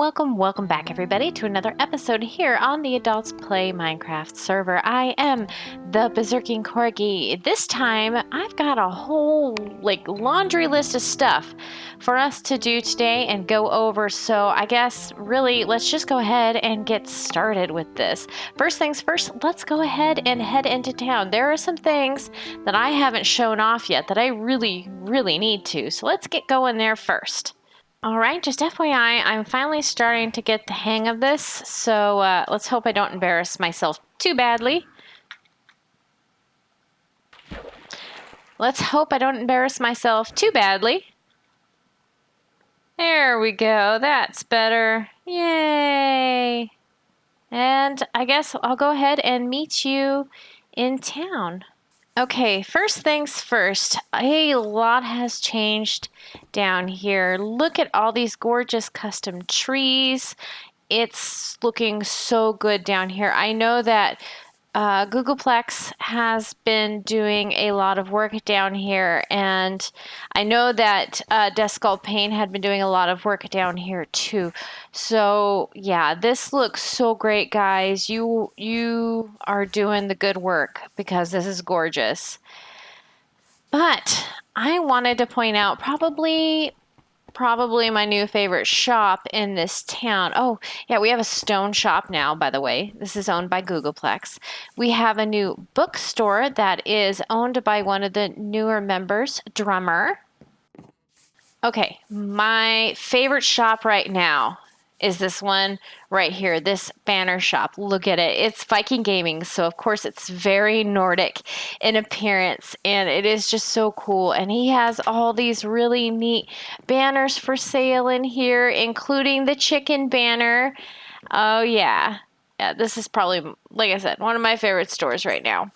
Welcome back everybody to another episode here on the Adults Play Minecraft server. I am the BerserkingKorgi. This time I've got a whole laundry list of stuff for us to do today and go over, so I guess really let's just go ahead and get started with this. First things first, let's go ahead and head into town. There are some things that I haven't shown off yet that I really need to, so let's get going there first. Alright, just FYI, I'm finally starting to get the hang of this, so let's hope I don't embarrass myself too badly. Let's hope I don't embarrass myself too badly. There we go, that's better. Yay! And I guess I'll go ahead and meet you in town. Okay, first things first, a lot has changed down here. Look at all these gorgeous custom trees. It's looking so good down here. I know that Googleplex has been doing a lot of work down here, and I know that DeathSkullPain had been doing a lot of work down here too. So yeah, this looks so great, guys. You are doing the good work because this is gorgeous. But I wanted to point out probably my new favorite shop in this town. Oh, yeah, we have a stone shop now, by the way. This is owned by Googleplex. We have a new bookstore that is owned by one of the newer members, Drummer. Okay, my favorite shop right now is this one right here, this banner shop. Look at it. It's Viking Gaming, so of course it's very Nordic in appearance, and it is just so cool. And he has all these really neat banners for sale in here, including the chicken banner. Oh yeah. Yeah, this is probably, like I said, one of my favorite stores right now.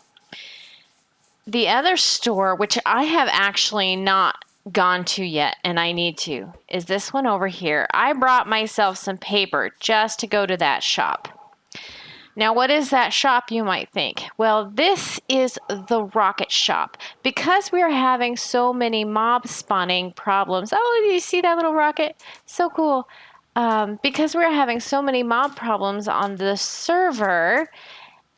The other store, which I have actually not gone to yet, and I need to, is this one over here. I brought myself some paper just to go to that shop. Now, what is that shop, you might think? Well, this is the rocket shop. Because we are having so many mob spawning problems. Oh, do you see that little rocket? So cool. Because we're having so many mob problems on the server,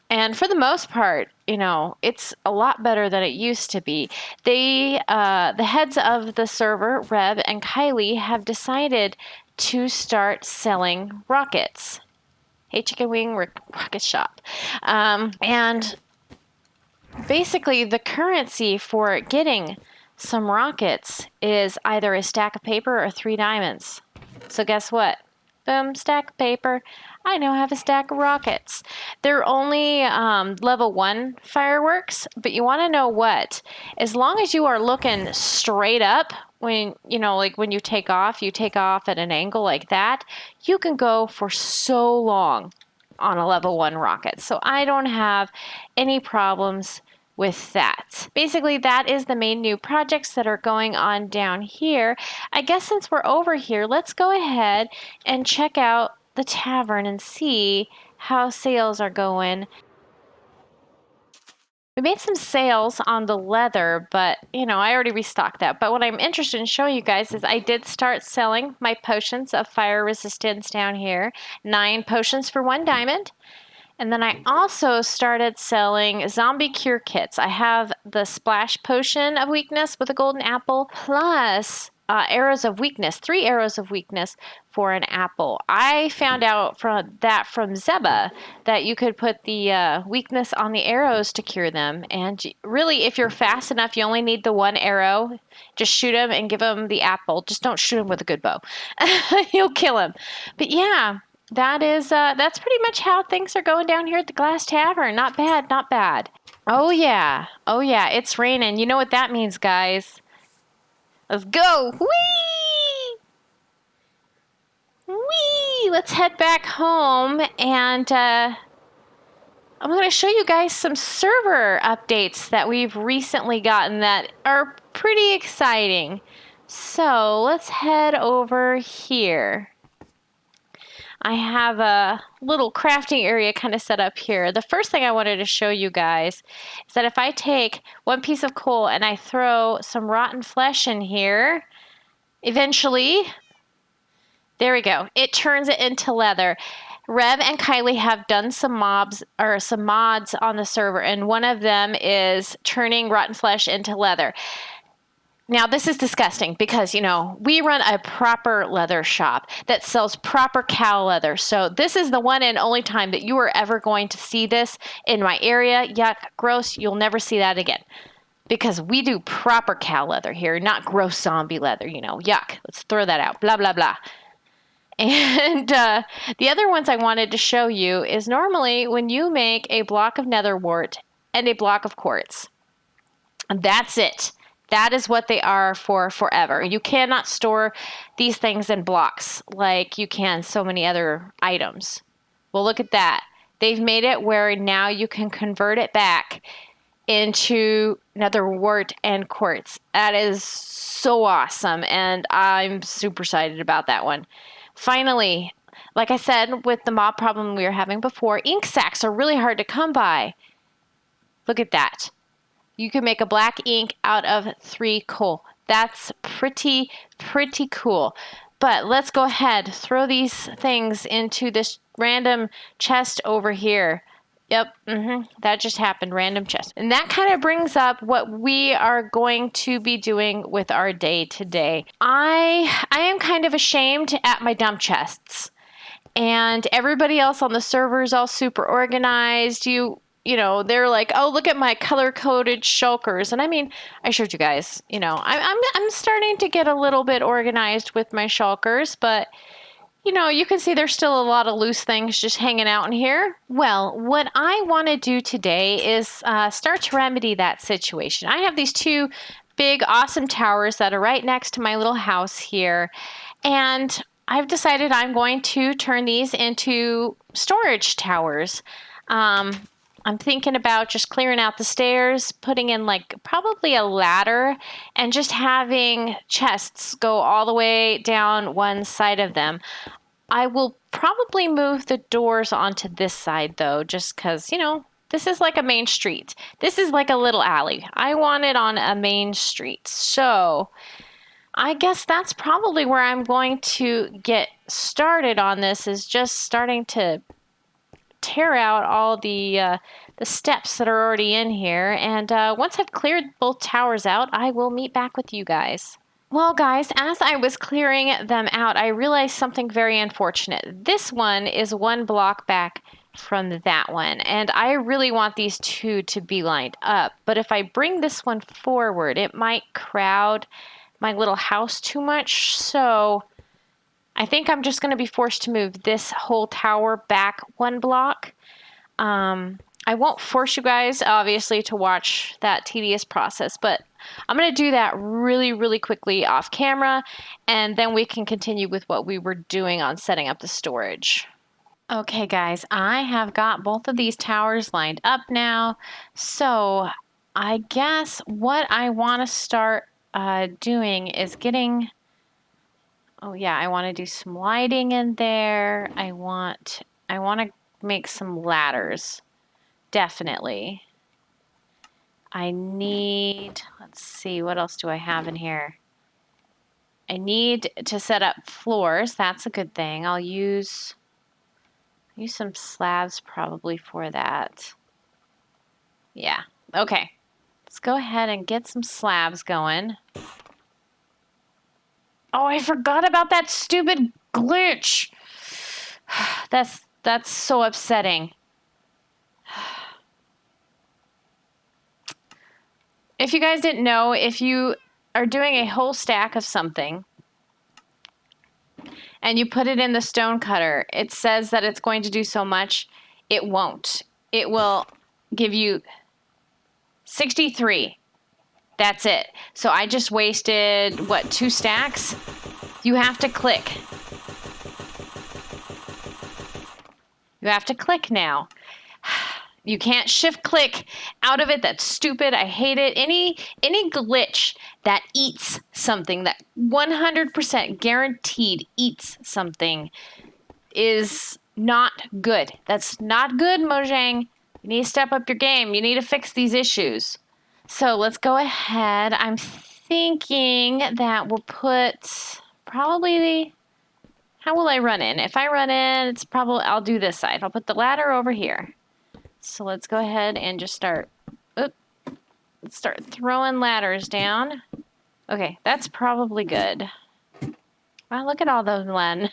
and for the most part, you know, it's a lot better than it used to be. They, the heads of the server, Rev and Kylie, have decided to start selling rockets. Hey, Chicken Wing, rocket shop. And basically, the currency for getting some rockets is either a stack of paper or 3 diamonds. So guess what? Boom, stack of paper. I now have a stack of rockets. They're only level 1 fireworks, but you want to know what? As long as you are looking straight up, when, you know, like when you take off at an angle like that, you can go for so long on a level 1 rocket. So I don't have any problems with that. Basically, that is the main new projects that are going on down here. I guess since we're over here, let's go ahead and check out the tavern and see how sales are going. We made some sales on the leather, but you know, I already restocked that. But what I'm interested in showing you guys is I did start selling my potions of fire resistance down here. 9 potions for 1 diamond. And then I also started selling zombie cure kits. I have the splash potion of weakness with a golden apple, plus arrows of weakness, 3 arrows of weakness for an apple. I found out from Zeba that you could put the weakness on the arrows to cure them. And really, if you're fast enough, you only need the 1 arrow. Just shoot him and give him the apple. Just don't shoot him with a good bow. You'll kill him. But yeah. That's pretty much how things are going down here at the Glass Tavern. Not bad, not bad. Oh yeah, it's raining. You know what that means, guys. Let's go. Whee! Whee! Let's head back home, and I'm going to show you guys some server updates that we've recently gotten that are pretty exciting. So let's head over here. I have a little crafting area kind of set up here. The first thing I wanted to show you guys is that if I take 1 piece of coal and I throw some rotten flesh in here, eventually There we go. It turns it into leather. Rev and Kylie have done some mods on the server, and one of them is turning rotten flesh into leather. Now, this is disgusting because, you know, we run a proper leather shop that sells proper cow leather. So this is the one and only time that you are ever going to see this in my area. Yuck, gross. You'll never see that again. Because we do proper cow leather here, not gross zombie leather, you know. Yuck. Let's throw that out. Blah, blah, blah. And the other ones I wanted to show you is normally when you make a block of nether wart and a block of quartz. That's it. That is what they are for forever. You cannot store these things in blocks like you can so many other items. Well, look at that. They've made it where now you can convert it back into nether wart and quartz. That is so awesome, and I'm super excited about that one. Finally, like I said, with the mob problem we were having before, ink sacks are really hard to come by. Look at that. You can make a black ink out of 3 coal. That's pretty cool. But let's go ahead, throw these things into this random chest over here. Yep, that just happened, random chest. And that kind of brings up what we are going to be doing with our day today. I am kind of ashamed at my dump chests. And everybody else on the server is all super organized. You know, they're like, oh, look at my color-coded shulkers. And I mean, I showed you guys, you know, I'm starting to get a little bit organized with my shulkers, but, you know, you can see there's still a lot of loose things just hanging out in here. Well, what I want to do today is start to remedy that situation. I have these 2 big, awesome towers that are right next to my little house here, and I've decided I'm going to turn these into storage towers. I'm thinking about just clearing out the stairs, putting in like probably a ladder, and just having chests go all the way down one side of them. I will probably move the doors onto this side though, just because, you know, this is like a main street. This is like a little alley. I want it on a main street. So I guess that's probably where I'm going to get started on this, is just starting to tear out all the steps that are already in here, and once I've cleared both towers out, I will meet back with you guys. Well, guys, as I was clearing them out, I realized something very unfortunate. This one is 1 block back from that one, and I really want these 2 to be lined up, but if I bring this one forward, it might crowd my little house too much, so I think I'm just going to be forced to move this whole tower back 1 block. I won't force you guys, obviously, to watch that tedious process, but I'm going to do that really quickly off camera, and then we can continue with what we were doing on setting up the storage. Okay, guys, I have got both of these towers lined up now, so I guess what I want to start doing is getting... Oh yeah, I want to do some lighting in there. I want to make some ladders. Definitely. I need, let's see, what else do I have in here? I need to set up floors. That's a good thing. I'll use some slabs probably for that. Yeah. Okay. Let's go ahead and get some slabs going. Oh, I forgot about that stupid glitch. That's so upsetting. If you guys didn't know, if you are doing a whole stack of something and you put it in the stone cutter, it says that it's going to do so much. It won't. It will give you 63. That's it. So I just wasted, what, 2 stacks? You have to click. You have to click now. You can't shift click out of it. That's stupid. I hate it. Any glitch that eats something, that 100% guaranteed eats something, is not good. That's not good, Mojang. You need to step up your game. You need to fix these issues. So let's go ahead. I'm thinking that we'll put probably How will I run in? If I run in, it's probably, I'll do this side. I'll put the ladder over here. So let's go ahead and just start, let's start throwing ladders down. Okay, that's probably good. Wow, look at all those ladders.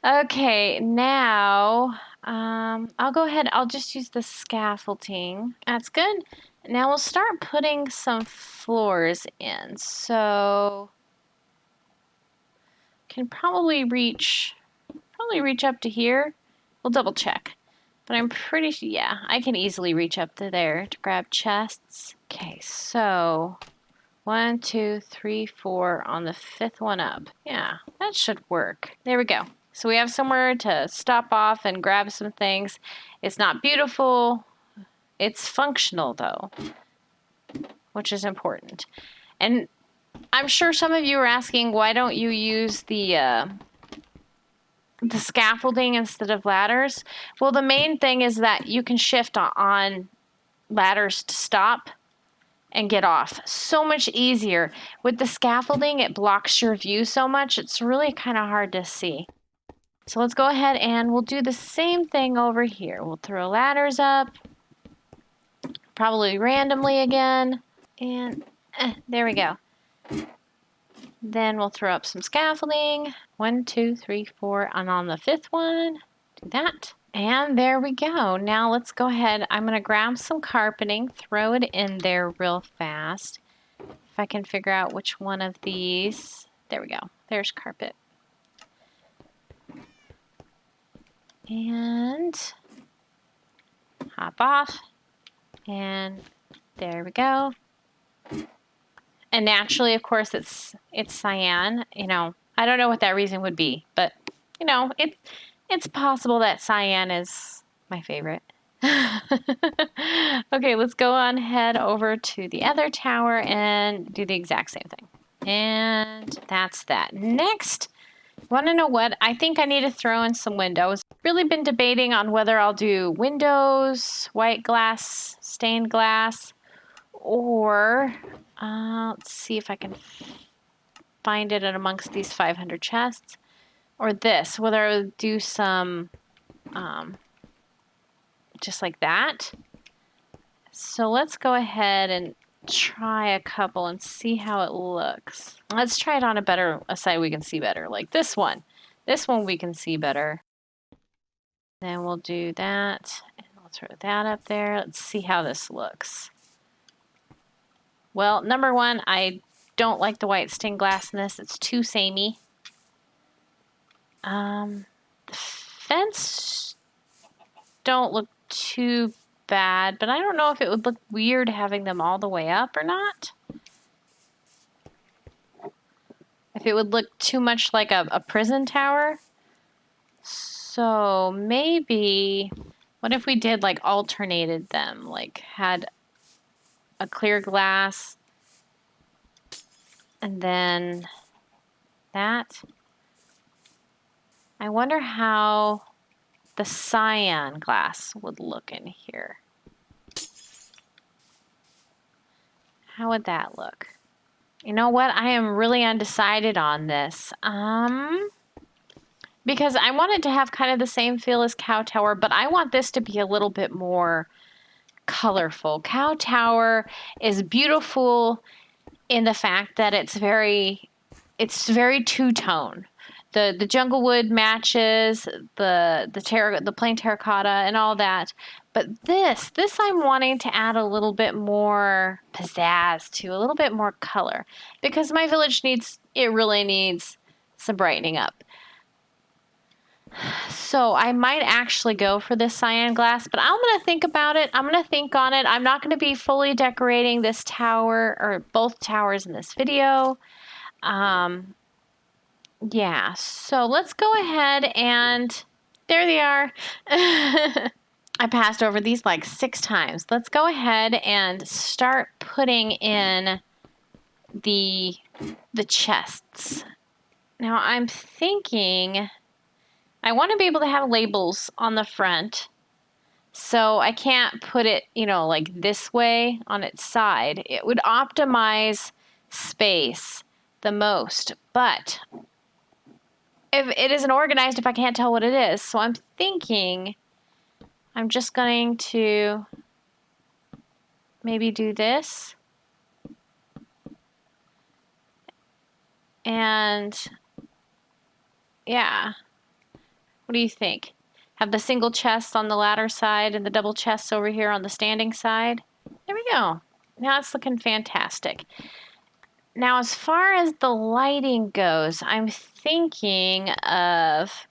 Okay, now, I'll go ahead, I'll just use the scaffolding. That's good. Now we'll start putting some floors in. So, can probably reach up to here. We'll double check. But I'm pretty sure, yeah, I can easily reach up to there to grab chests. Okay, so 1, 2, 3, 4 on the 5th one up. Yeah, that should work. There we go. So we have somewhere to stop off and grab some things. It's not beautiful. It's functional though, which is important. And I'm sure some of you are asking, why don't you use the scaffolding instead of ladders? Well, the main thing is that you can shift on ladders to stop and get off. So much easier. With the scaffolding, it blocks your view so much, it's really kind of hard to see. So let's go ahead and we'll do the same thing over here. We'll throw ladders up, probably randomly again, and there we go. Then we'll throw up some scaffolding. 1, 2, 3, 4, and on the 5th one, do that. And there we go. Now let's go ahead. I'm going to grab some carpeting, throw it in there real fast. If I can figure out which one of these. There we go. There's carpet. And hop off. And there we go. And naturally, of course, it's cyan. You know, I don't know what that reason would be, but you know, it's possible that cyan is my favorite. Okay, let's go on head over to the other tower and do the exact same thing. And that's that. Next, want to know what? I think I need to throw in some windows. Really been debating on whether I'll do windows, white glass, stained glass, or let's see if I can find it in amongst these 500 chests. Or this, whether I would do some just like that. So let's go ahead and try a couple and see how it looks. Let's try it on a side we can see better, like this one. This one we can see better. Then we'll do that, and we'll throw that up there. Let's see how this looks. Well, number one, I don't like the white stained glass in this. It's too samey. The fence don't look too bad, but I don't know if it would look weird having them all the way up or not. If it would look too much like a prison tower. So maybe, what if we did like alternated them, like had a clear glass and then that. I wonder how the cyan glass would look in here. How would that look? You know what? I am really undecided on this. Because I wanted to have kind of the same feel as Cow Tower, but I want this to be a little bit more colorful. Cow Tower is beautiful in the fact that it's very two-tone. The jungle wood matches the plain terracotta and all that. But this I'm wanting to add a little bit more pizzazz to, a little bit more color, because my village really needs some brightening up. So I might actually go for this cyan glass, but I'm going to think about it. I'm going to think on it. I'm not going to be fully decorating this tower or both towers in this video. Yeah, so let's go ahead and there they are. I passed over these like 6 times. Let's go ahead and start putting in the chests. Now I'm thinking I want to be able to have labels on the front. So I can't put it, you know, like this way on its side. It would optimize space the most, but if it isn't organized if I can't tell what it is. So I'm thinking I'm just going to maybe do this. And yeah, what do you think? Have the single chests on the ladder side and the double chests over here on the standing side. There we go. Now it's looking fantastic. Now, as far as the lighting goes, I'm thinking of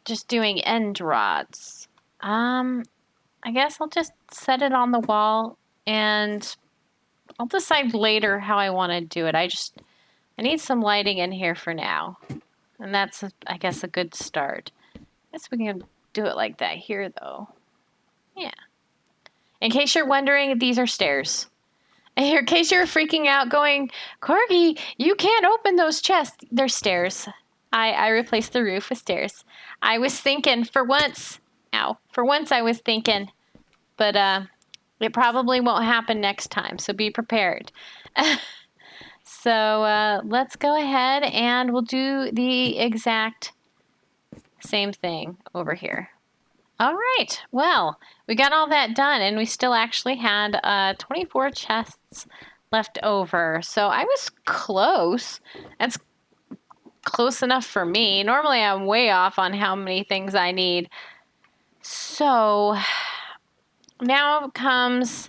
just doing end rods. I guess I'll just set it on the wall and I'll decide later how I want to do it. I need some lighting in here for now. And that's, I guess, a good start. I guess we can do it like that here, though. Yeah. In case you're wondering, these are stairs. In case you're freaking out going, Korgi, you can't open those chests. They're stairs. I replaced the roof with stairs. I was thinking for once I was thinking, but it probably won't happen next time, so be prepared. So let's go ahead and we'll do the exact same thing over here. All right, well, we got all that done and we still actually had 24 chests left over. So I was close. That's close enough for me. Normally I'm way off on how many things I need. So now comes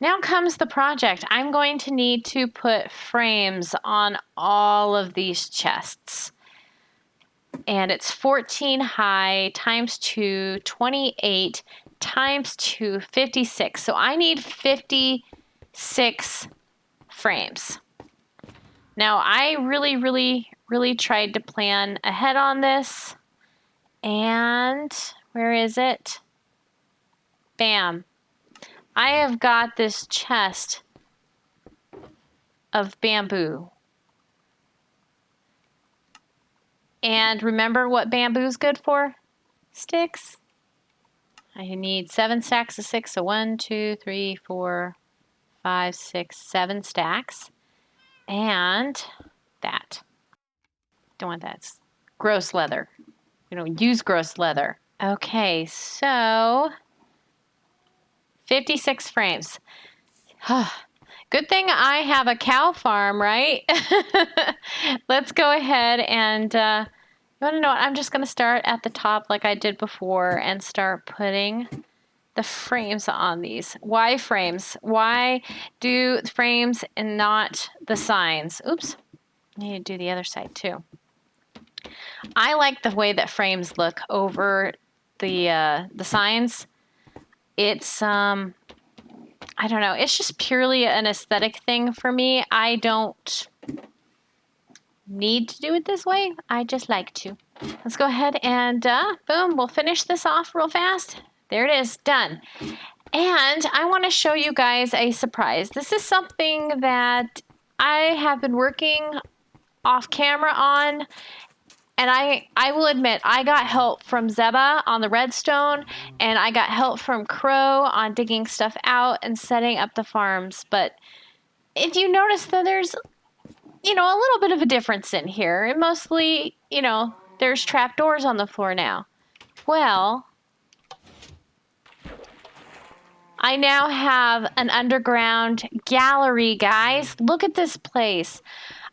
the project. I'm going to need to put frames on all of these chests. And it's 14 high times 2, 28 times 2, 56. So I need 56 frames. Now, I really tried to plan ahead on this. And where is it? Bam. I have got this chest of bamboo. And remember what bamboo's good for? Sticks. I need 7 stacks of 6. So 1, 2, 3, 4, 5, 6, 7 stacks. And that. Don't want that. It's gross leather. We don't use gross leather. Okay, so 56 frames. Good thing I have a cow farm, right? Let's go ahead and, you want to know what? I'm just going to start at the top like I did before and start putting the frames on these. Why frames? Why do frames and not the signs? Oops. I need to do the other side too. I like the way that frames look over the signs. It's, I don't know. It's just purely an aesthetic thing for me. I don't need to do it this way. I just like to. Let's go ahead and boom, we'll finish this off real fast. There it is, done. And I want to show you guys a surprise. This is something that I have been working off camera on. And I will admit, I got help from Zeba on the redstone, and I got help from Crow on digging stuff out and setting up the farms. But if you notice that there's, you know, a little bit of a difference in here, and mostly, you know, there's trapdoors on the floor now. Well, I now have an underground gallery, guys. Look at this place.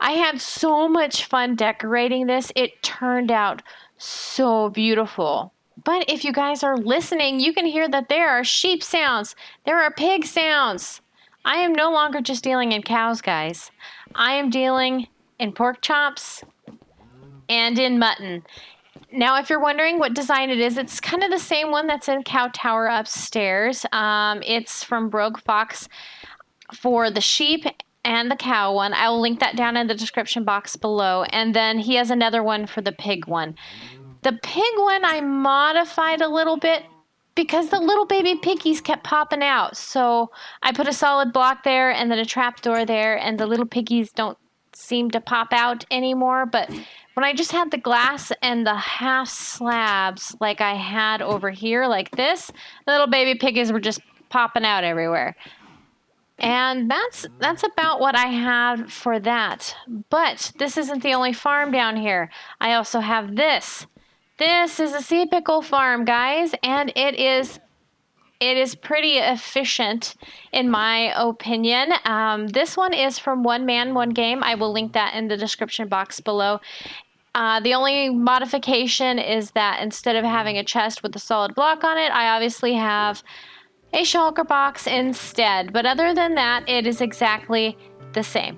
I had so much fun decorating this. It turned out so beautiful. But if you guys are listening, you can hear that there are sheep sounds. There are pig sounds. I am no longer just dealing in cows, guys. I am dealing in pork chops and in mutton. Now, if you're wondering what design it is, it's kind of the same one that's in Cow Tower upstairs. It's from Brogue Fox for the sheep and the cow one. I will link that down in the description box below. And then he has another one for the pig one. The pig one I modified a little bit because the little baby piggies kept popping out. So I put a solid block there and then a trapdoor there, and the little piggies don't seem to pop out anymore. But when I just had the glass and the half slabs like I had over here like this, the little baby piggies were just popping out everywhere. And that's about what I have for that. But this isn't the only farm down here. I also have this. This is a sea pickle farm, guys, and it is pretty efficient in my opinion. This one is from One Man, One Game. I will link that in the description box below. The only modification is that instead of having a chest with a solid block on it, I obviously have a shulker box instead. But other than that, it is exactly the same.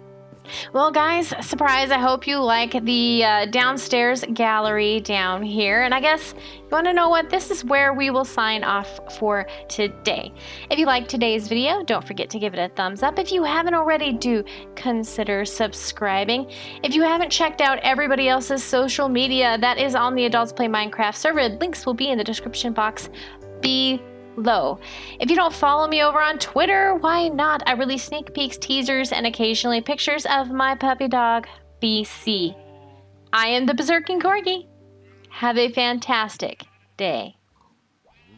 Well, guys, surprise, I hope you like the downstairs gallery down here. And I guess you want to know what? This is where we will sign off for today. If you liked today's video, don't forget to give it a thumbs up. If you haven't already, do consider subscribing. If you haven't checked out everybody else's social media that is on the Adults Play Minecraft server, links will be in the description box below. If you don't follow me over on Twitter, why not? I release sneak peeks, teasers, and occasionally pictures of my puppy dog, BC. I am the BerserkingKorgi. Have a fantastic day.